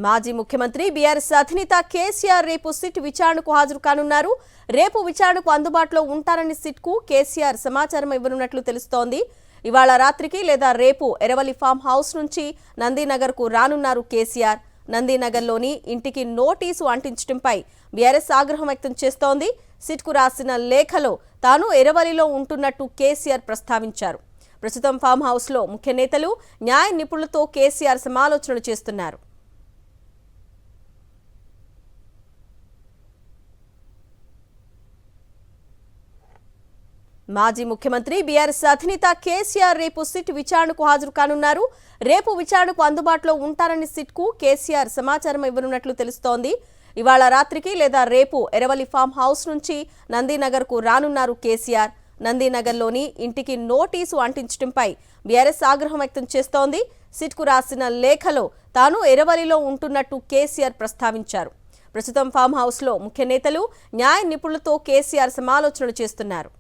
మాజీ ముఖ్యమంత్రి బీఆర్ఎస్ అధినేత కేసీఆర్ రేపు సిట్ విచారణకు హాజరు కానున్నారు. రేపు విచారణకు అందుబాటులో ఉంటారని సిట్కు కేసీఆర్ సమాచారం ఇవ్వనున్నట్లు తెలుస్తోంది. ఇవాళ రాత్రికి లేదా రేపు ఎరవలి ఫామ్ హౌస్ నుంచి నందీనగర్కు రానున్నారు కేసీఆర్. నందీనగర్లోని ఇంటికి నోటీసు అంటించడంపై బీఆర్ఎస్ ఆగ్రహం వ్యక్తం చేస్తోంది. సిట్కు రాసిన లేఖలో తాను ఎరవలిలో ఉంటున్నట్టు కేసీఆర్ ప్రస్తావించారు. ప్రస్తుతం ఫామ్ హౌస్లో ముఖ్య నేతలు, న్యాయ నిపుణులతో కేసీఆర్ సమాలోచనలు చేస్తున్నారు. మాజీ ముఖ్యమంత్రి బీఆర్ఎస్ అధినేత కేసీఆర్ రేపు సిట్ విచారణకు హాజరు కానున్నారు. రేపు విచారణకు అందుబాటులో ఉంటారని సిట్కు కేసీఆర్ సమాచారం ఇవ్వనున్నట్లు తెలుస్తోంది. ఇవాళ రాత్రికి లేదా రేపు ఎరవలి ఫామ్ హౌస్ నుంచి నందీనగర్కు రానున్నారు కేసీఆర్. నందీనగర్లోని ఇంటికి నోటీసు అంటించడంపై బీఆర్ఎస్ ఆగ్రహం వ్యక్తం చేస్తోంది. సిట్కు రాసిన లేఖలో తాను ఎరవలిలో ఉంటున్నట్టు కేసీఆర్ ప్రస్తావించారు. ప్రస్తుతం ఫామ్ హౌస్లో ముఖ్య నేతలు, న్యాయ నిపుణులతో కేసీఆర్ సమాలోచనలు చేస్తున్నారు.